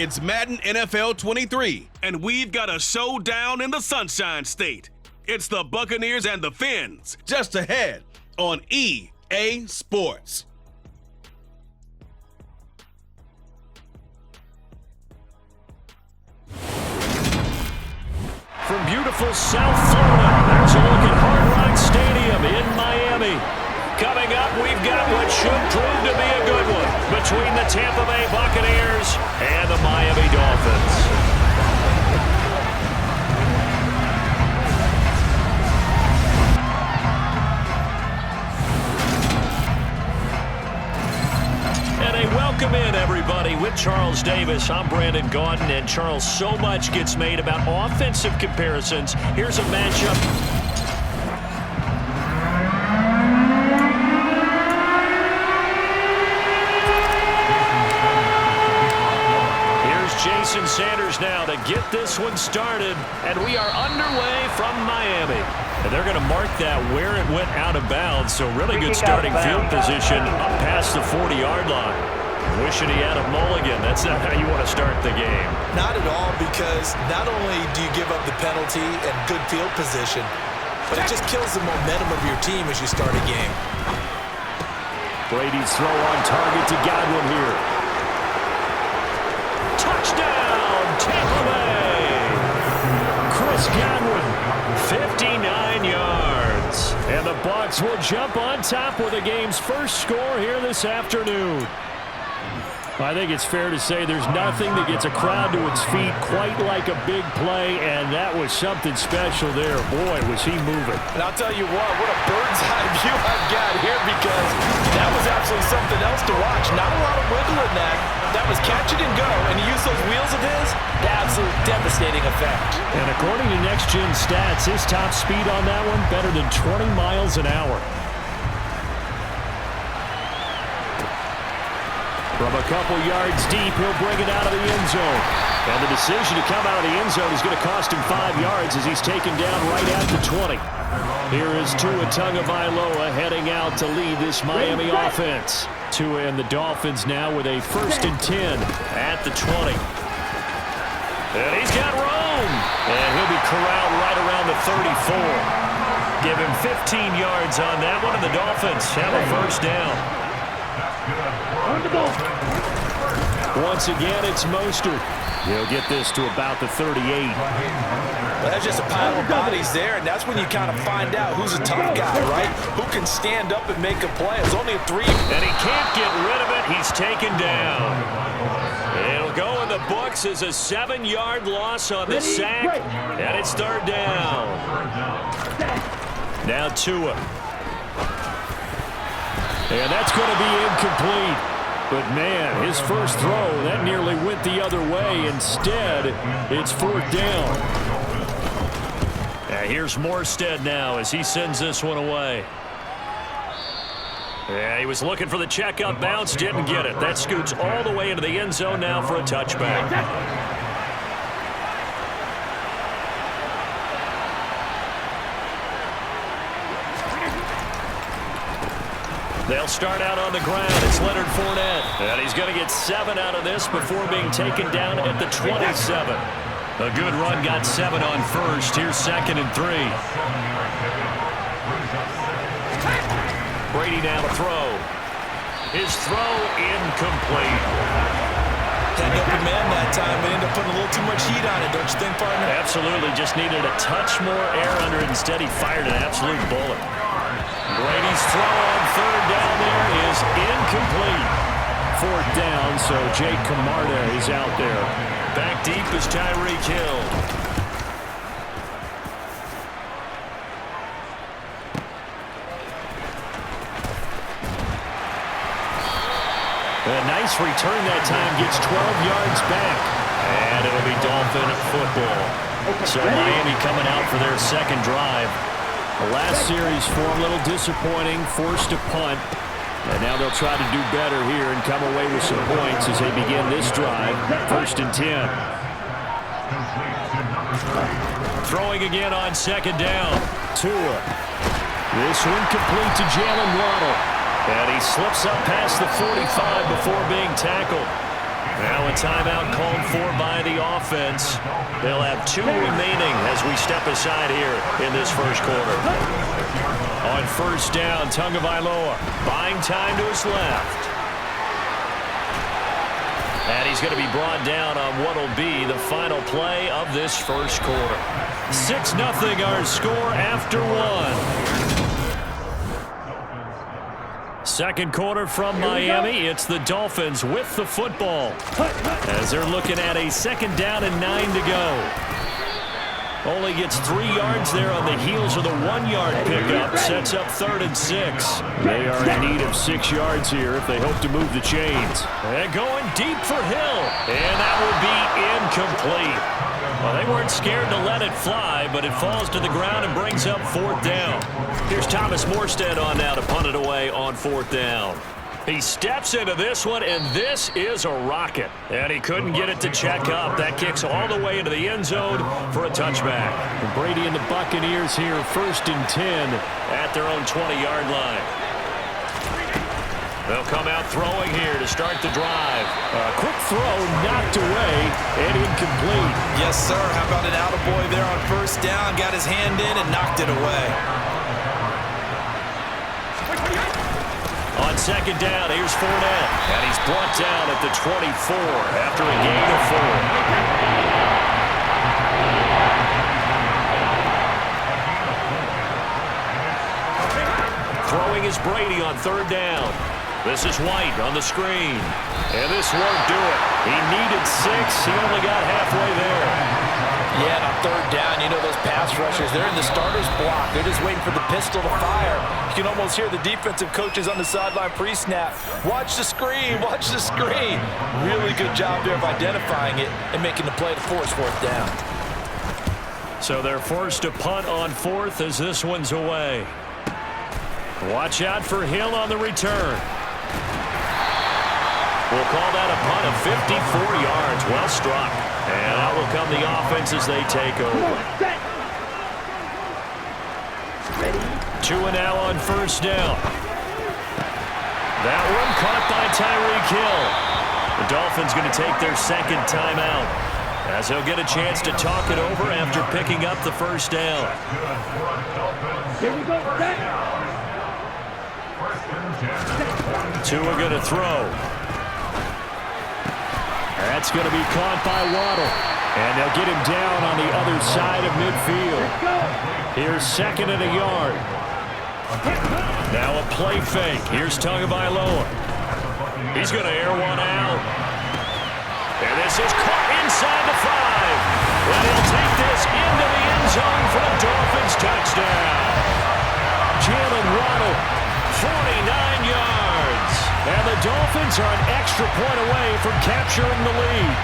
It's Madden NFL 23, and we've got a showdown in the Sunshine State. It's the Buccaneers and the Fins, just ahead on EA Sports. From beautiful South Florida, there's a look at Hard Rock Stadium in Miami. Coming up, we've got what should prove to be a good one between the Tampa Bay Buccaneers and the Miami Dolphins. Welcome in, everybody. With Charles Davis, I'm Brandon Gaudin, and Charles, so much gets made about offensive comparisons. Here's a matchup. Here's Jason Sanders now to get this one started, and we are underway from Miami. And they're going to mark that where it went out of bounds, so really good starting field position up past the 40-yard line. Wishing he had a mulligan. That's not how you want to start the game. Not at all, because not only do you give up the penalty and good field position, but it just kills the momentum of your team as you start a game. Brady's throw on target to Godwin here. Touchdown, Tampa Bay! Chris Godwin, 59 yards. And the Bucs will jump on top with the game's first score here this afternoon. I think it's fair to say there's nothing that gets a crowd to its feet quite like a big play, and that was something special there. Boy, was he moving. And I'll tell you what a bird's eye view I've got here, because that was absolutely something else to watch. Not a lot of wiggle in that. That was catch it and go, and he used those wheels of his. Absolute devastating effect. And according to Next Gen Stats, his top speed on that one better than 20 miles an hour. From a couple yards deep, he'll bring it out of the end zone. And the decision to come out of the end zone is going to cost him 5 yards as he's taken down right at the 20. Here is Tua Tagovailoa heading out to lead this Miami offense. Tua and the Dolphins now with a 1st and 10 at the 20. And he's got room. And he'll be corralled right around the 34. Give him 15 yards on that one, and the Dolphins have a 1st down. Once again, it's Mostert. He'll get this to about the 38. Well, that's just a pile of bodies there, and that's when you kind of find out who's a tough guy, right? Who can stand up and make a play. It's only a 3. And he can't get rid of it. He's taken down. It'll go in the books as a 7-yard loss on the sack, and it's 3rd down. Now Tua. And that's going to be incomplete. But, man, his first throw, that nearly went the other way. Instead, it's 4th down. Here's Morstead now as he sends this one away. Yeah, he was looking for the check-up bounce, didn't get it. That scoots all the way into the end zone now for a touchback. They'll start out on the ground. It's Leonard Fournette. And he's going to get 7 out of this before being taken down at the 27. A good run got 7 on 1st. Here's 2nd and 3. Brady now to throw. His throw incomplete. Had open man that time, but ended up putting a little too much heat on it, don't you think, partner? Absolutely. Just needed a touch more air under it. Instead, he fired an absolute bullet. Brady's throw on 3rd down there is incomplete. 4th down, so Jake Camarda is out there. Back deep is Tyreek Hill. A nice return that time, gets 12 yards back. And it'll be Dolphin football. So Miami coming out for their 2nd drive. The last series for them, a little disappointing, forced to punt. And now they'll try to do better here and come away with some points as they begin this drive. 1st and 10. Throwing again on 2nd down. Tua. This one complete to Jalen Waddle. And he slips up past the 45 before being tackled. Now a timeout called for by the offense. They'll have 2 remaining as we step aside here in this first quarter. On first down, Tagovailoa buying time to his left. And he's going to be brought down on what will be the final play of this first quarter. 6-0 our score after 1. Second quarter from Miami. It's the Dolphins with the football as they're looking at a 2nd down and 9 to go. Only gets 3 yards there on the heels of the 1-yard pickup. Sets up 3rd and 6. They are in need of 6 yards here if they hope to move the chains. And going deep for Hill. And that will be incomplete. Well, they weren't scared to let it fly, but it falls to the ground and brings up 4th down. Here's Thomas Morstead on now to punt it away on 4th down. He steps into this one, and this is a rocket. And he couldn't get it to check up. That kicks all the way into the end zone for a touchback. And Brady and the Buccaneers here, 1st and 10 at their own 20-yard line. They'll come out throwing here to start the drive. A quick throw knocked away and incomplete. Yes, sir. How about an attaboy there on 1st down? Got his hand in and knocked it away. On 2nd down, here's Fournette. And he's brought down at the 24 after a gain of 4. Throwing is Brady on 3rd down. This is White on the screen. And this won't do it. He needed 6. He only got halfway there. Yeah, and on 3rd down, you know those pass rushers, they're in the starter's block. They're just waiting for the pistol to fire. You can almost hear the defensive coaches on the sideline pre-snap. Watch the screen, watch the screen. Really good job there of identifying it and making the play to force 4th down. So they're forced to punt on 4th as this one's away. Watch out for Hill on the return. We'll call that a punt of 54 yards. Well struck. And out will come the offense as they take over. 2 and now on 1st down. That one caught by Tyreek Hill. The Dolphins going to take their 2nd timeout as they'll get a chance to talk it over after picking up the 1st down. Here we go. 2 are going to throw. That's going to be caught by Waddle. And they'll get him down on the other side of midfield. Here's 2nd and a yard. Now a play fake. Here's Tagovailoa. He's going to air one out. And this is caught inside the 5. And he'll take this into the end zone for the Dolphins touchdown. Jalen Waddle, 49 yards. And the Dolphins are an extra point away from capturing the lead.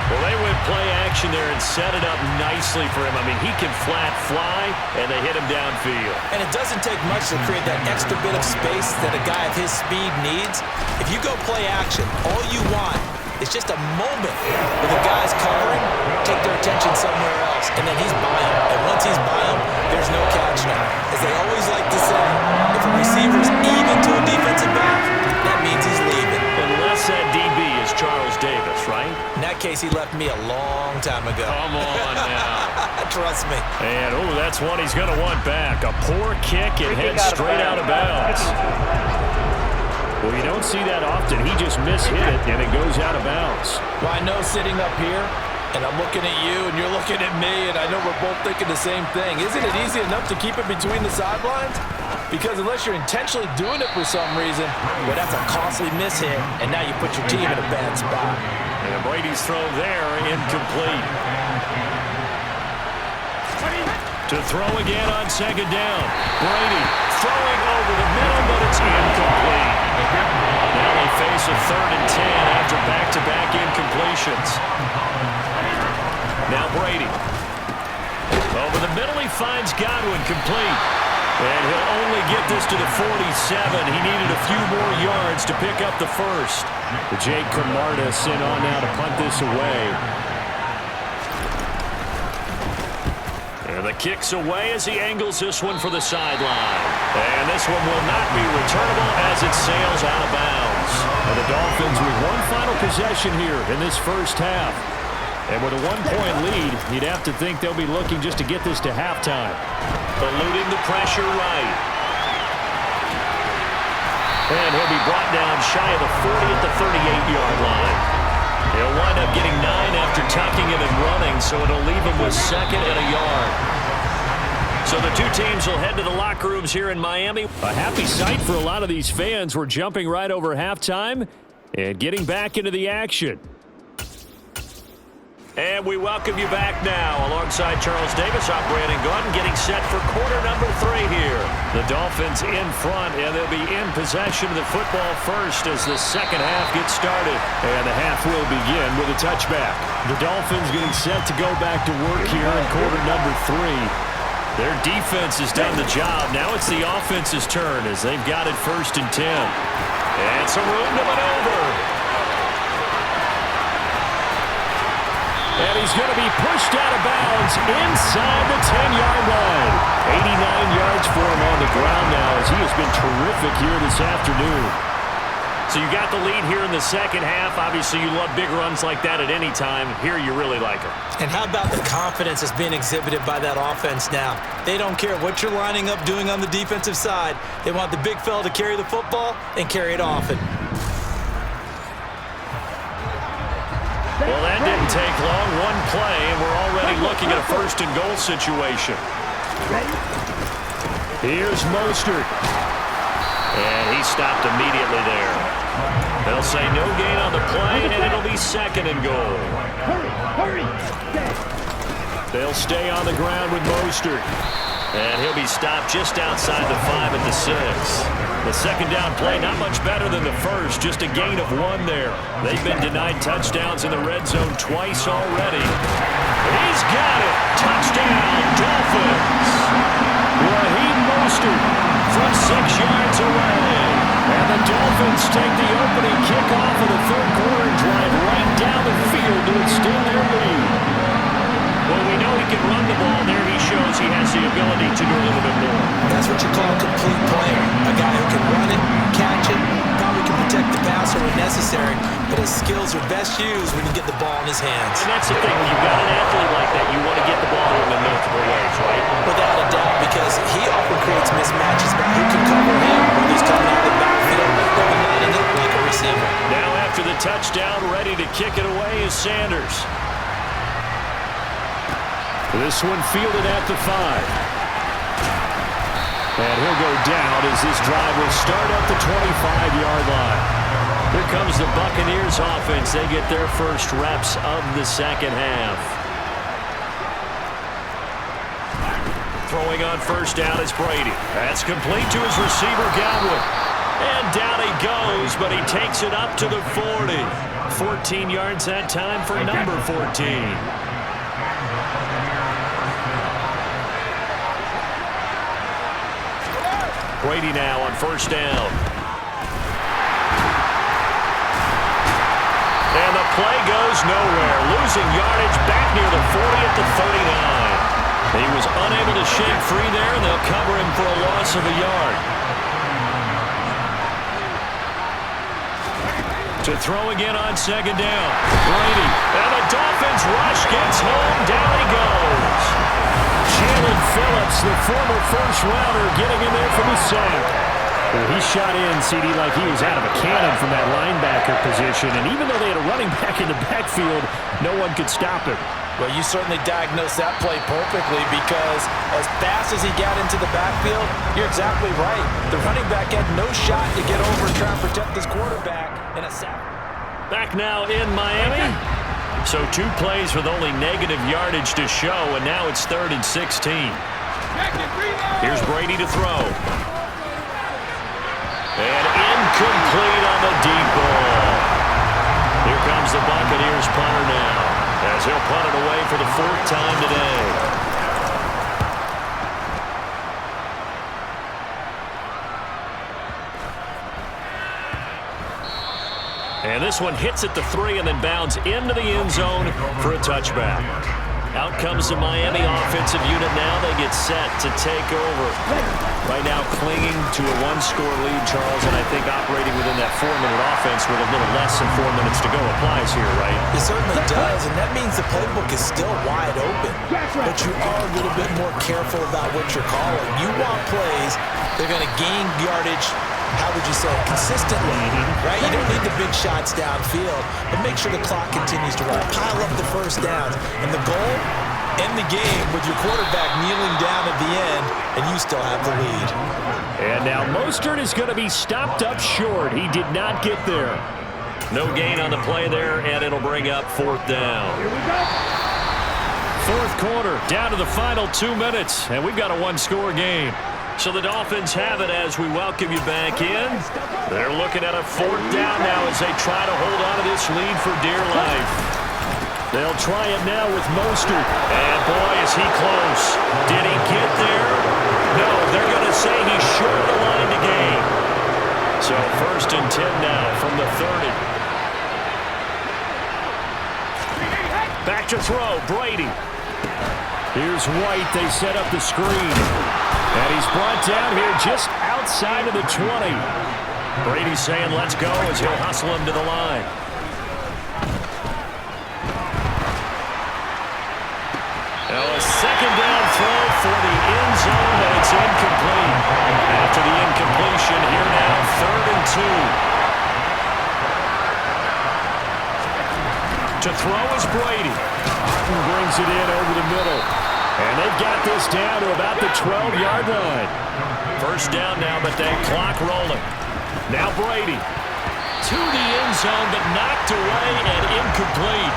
Well, they went play action there and set it up nicely for him. I mean, he can flat fly, and they hit him downfield. And it doesn't take much to create that extra bit of space that a guy of his speed needs. If you go play action, all you want is just a moment where the guy's covering, take their attention somewhere else, and then he's by him. And once he's by him, there's no catching him. As they always like to say, if a receiver's even to a defensive back, that means he's leaving. Unless that DB is Charles Davis, right? In that case, he left me a long time ago. Come on now. Trust me. And, oh, that's one he's going to want back. A poor kick and head straight out of bounds. Well, you don't see that often. He just mishit it, and it goes out of bounds. Well, I know sitting up here, and I'm looking at you, and you're looking at me, and I know we're both thinking the same thing. Isn't it easy enough to keep it between the sidelines? Because unless you're intentionally doing it for some reason, well, that's a costly mishit, and now you put your team in a bad spot. And Brady's throw there, incomplete. To throw again on 2nd down. Brady throwing over the middle, but it's incomplete. Now they face a 3rd and 10 after back-to-back incompletions. Now Brady. Over the middle, he finds Godwin complete. And he'll only get this to the 47. He needed a few more yards to pick up the 1st. Jake Camarda sent on now to punt this away. And the kick's away as he angles this one for the sideline. And this one will not be returnable as it sails out of bounds. And the Dolphins with one final possession here in this first half. And with a one-point lead, you'd have to think they'll be looking just to get this to halftime. Eluding the pressure right. And he'll be brought down shy of the 40 at the 38-yard line. He'll wind up getting 9 after tucking it and running, so it'll leave him with 2nd and a yard. So the two teams will head to the locker rooms here in Miami. A happy sight for a lot of these fans. We're jumping right over halftime and getting back into the action. And we welcome you back now. Alongside Charles Davis, I'm Brandon Gordon, getting set for quarter number 3 here. The Dolphins in front, and they'll be in possession of the football first as the second half gets started. And the half will begin with a touchback. The Dolphins getting set to go back to work here in quarter number 3. Their defense has done the job. Now it's the offense's turn as they've got it 1st and 10. And some room to maneuver. And he's going to be pushed out of bounds inside the 10-yard line. 89 yards for him on the ground now as he has been terrific here this afternoon. So you got the lead here in the second half. Obviously, you love big runs like that at any time. Here you really like them. And how about the confidence that's being exhibited by that offense now? They don't care what you're lining up doing on the defensive side. They want the big fella to carry the football and carry it often. Well, that didn't take long. One play, and we're already looking at a 1st and goal situation. Here's Mostert. And he stopped immediately there. They'll say no gain on the play, and it'll be 2nd and goal. They'll stay on the ground with Mostert. And he'll be stopped just outside the 5 at the 6. The second down play, not much better than the first, just a gain of 1 there. They've been denied touchdowns in the red zone twice already. He's got it! Touchdown, Dolphins! Raheem Mostert from 6 yards away. And the Dolphins take the opening kickoff of the third quarter and drive right down the field to extend their lead. Well, we know he can run the ball. There he shows he has the ability to do a little bit more. That's what you call a complete player. A guy who can run it, catch it, probably can protect the passer when necessary, but his skills are best used when you get the ball in his hands. And that's the thing. When you've got an athlete like that, you want to get the ball in the multiple ways, right? Without a doubt, because he often creates mismatches about who can cover him, whether he's coming out of the backfield or lining up like a receiver. Now after the touchdown, ready to kick it away is Sanders. This one fielded at the 5. And he'll go down as this drive will start at the 25-yard line. Here comes the Buccaneers offense. They get their first reps of the second half. Throwing on 1st down is Brady. That's complete to his receiver, Godwin. And down he goes, but he takes it up to the 40. 14 yards that time for number 14. Brady now on 1st down. And the play goes nowhere. Losing yardage back near the 40 at the 39. He was unable to shake free there, and they'll cover him for a loss of a yard. To throw again on 2nd down. Brady. And the Dolphins rush gets home. Down he goes. Jalen Phillips, the former first-rounder, getting in there for the sack. Well, he shot in, CD, like he was out of a cannon from that linebacker position. And even though they had a running back in the backfield, no one could stop him. Well, you certainly diagnosed that play perfectly because as fast as he got into the backfield, you're exactly right. The running back had no shot to get over and try and protect his quarterback in a sack. Back now in Miami. So 2 plays with only negative yardage to show, and now it's 3rd and 16. Here's Brady to throw. And incomplete on the deep ball. Here comes the Buccaneers punter now, as he'll punt it away for the 4th time today. And this one hits at the 3 and then bounds into the end zone for a touchback. Out comes the Miami offensive unit now. They get set to take over. Right now clinging to a one-score lead, Charles, and I think operating within that 4-minute offense with a little less than 4 minutes to go applies here, right? It certainly does, and that means the playbook is still wide open. But you are a little bit more careful about what you're calling. You want plays, they're going to gain yardage, how would you say, consistently, right? You don't need the big shots downfield, but make sure the clock continues to run. Pile up the first downs. And the goal, end the game with your quarterback kneeling down at the end, and you still have the lead. And now Mostert is going to be stopped up short. He did not get there. No gain on the play there, and it'll bring up 4th down. Here we go. 4th quarter, down to the final 2 minutes, and we've got a one-score game. So the Dolphins have it as we welcome you back in. They're looking at a 4th down now as they try to hold on to this lead for dear life. They'll try it now with Mostert. And boy, is he close. Did he get there? No, they're going to say he's short of the line to gain. So 1st and 10 now from the 30. Back to throw, Brady. Here's White. They set up the screen. And he's brought down here just outside of the 20. Brady's saying let's go as he'll hustle him to the line. Now a 2nd down throw for the end zone, and it's incomplete. After the incompletion, here now 3rd and 2. To throw is Brady. Brings it in over the middle. And they've got this down to about the 12-yard line. 1st down now, but that clock rolling. Now Brady to the end zone, but knocked away and incomplete.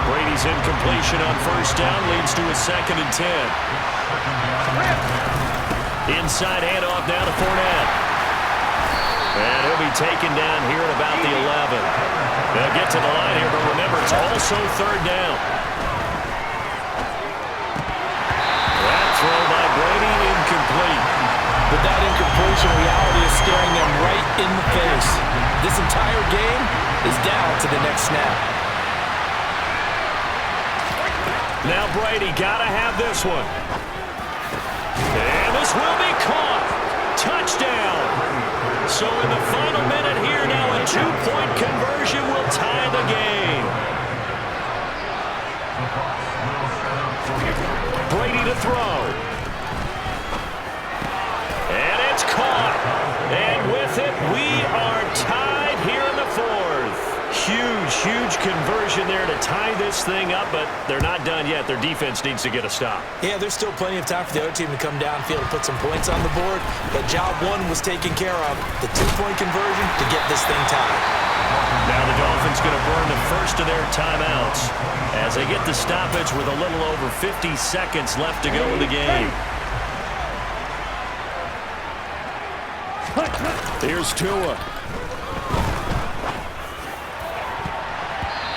Brady's incompletion on 1st down leads to a 2nd and 10. Inside handoff now to Fournette. And he'll be taken down here at about the 11. They'll get to the line here, but remember, it's also 3rd down. Throw by Brady, incomplete. But that incompletion reality is staring them right in the face. This entire game is down to the next snap. Now Brady got to have this one. And this will be caught. Touchdown. So in the final minute here now, a 2-point conversion will tie the game. Brady to throw. And it's caught. And with it, we are tied here in the 4th. Huge conversion there to tie this thing up, but they're not done yet. Their defense needs to get a stop. Yeah, there's still plenty of time for the other team to come downfield and put some points on the board, but job 1 was taken care of. The 2-point conversion to get this thing tied. Now the Dolphins going to burn the first of their timeouts as they get the stoppage with a little over 50 seconds left to go in the game. Here's Tua.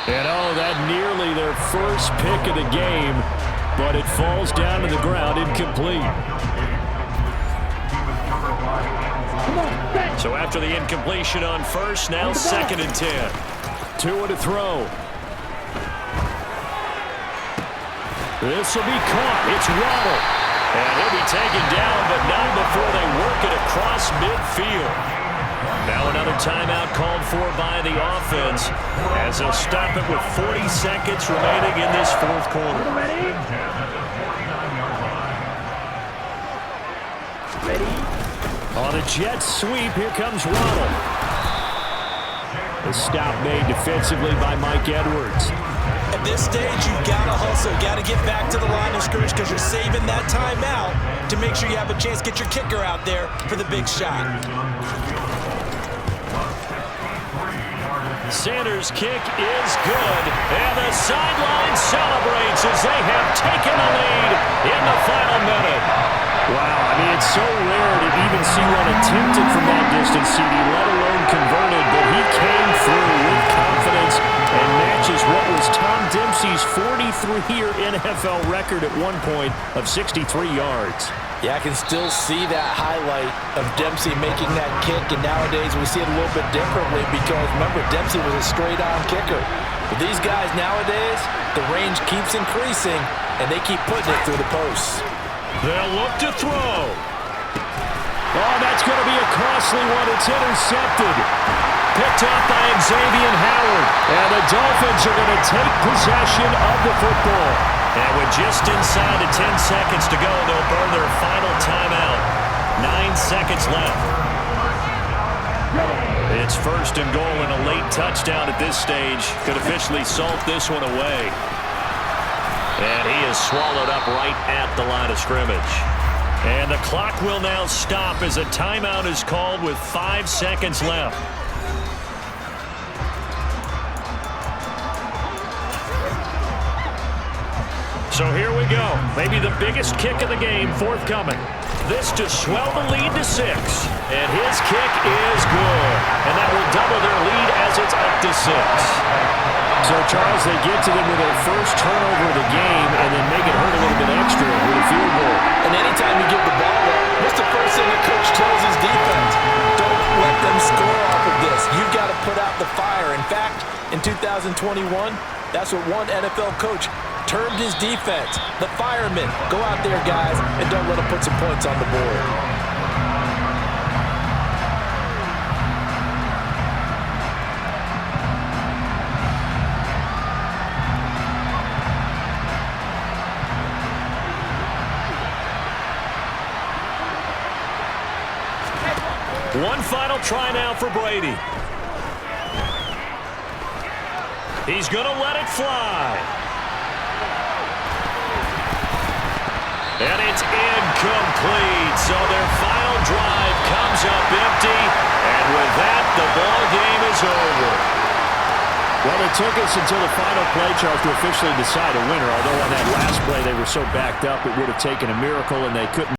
And that nearly their first pick of the game, but it falls down to the ground incomplete. So after the incompletion on 1st, now 2nd and 10. Tua to throw. This will be caught. It's Waddle. And he'll be taken down, but not before they work it across midfield. Now another timeout called for by the offense as they'll stop it with 40 seconds remaining in this 4th quarter. On a jet sweep, here comes Waddle. The stop made defensively by Mike Edwards. At this stage, you've got to hustle. Got to get back to the line of scrimmage because you're saving that timeout to make sure you have a chance to get your kicker out there for the big shot. Sanders' kick is good, and the sideline celebrates as they have taken the lead in the final minute. Wow, I mean, it's so rare to even see one attempted from that distance, CD, let alone converted, but he came through with confidence and matches what was Tom Dempsey's 43-year NFL record at one point of 63 yards. Yeah, I can still see that highlight of Dempsey making that kick, and nowadays we see it a little bit differently because, remember, Dempsey was a straight-on kicker. But these guys nowadays, the range keeps increasing, and they keep putting it through the posts. They'll look to throw. Oh, that's going to be a costly one. It's intercepted. Picked up by Xavier Howard. And the Dolphins are going to take possession of the football. And with just inside of 10 seconds to go, they'll burn their final timeout. 9 seconds left. It's first and goal, and a late touchdown at this stage could officially salt this one away. And he is swallowed up right at the line of scrimmage. And the clock will now stop as a timeout is called with 5 seconds left. So here we go. Maybe the biggest kick of the game forthcoming. This to swell the lead to 6. And his kick is good. And that will double their lead as it's up to 6. So, Charles, they get to them with their first turnover of the game and then make it hurt a little bit extra with a field goal. And anytime you give the ball up, what's the first thing the coach tells his defense? Don't let them score off of this. You've got to put out the fire. In fact, in 2021, that's what one NFL coach termed his defense. The firemen. Go out there, guys, and don't let them put some points on the board. One final try now for Brady. He's going to let it fly. And it's incomplete. So their final drive comes up empty. And with that, the ball game is over. Well, it took us until the final play, Charles, to officially decide a winner. Although on that last play they were so backed up, it would have taken a miracle, and they couldn't.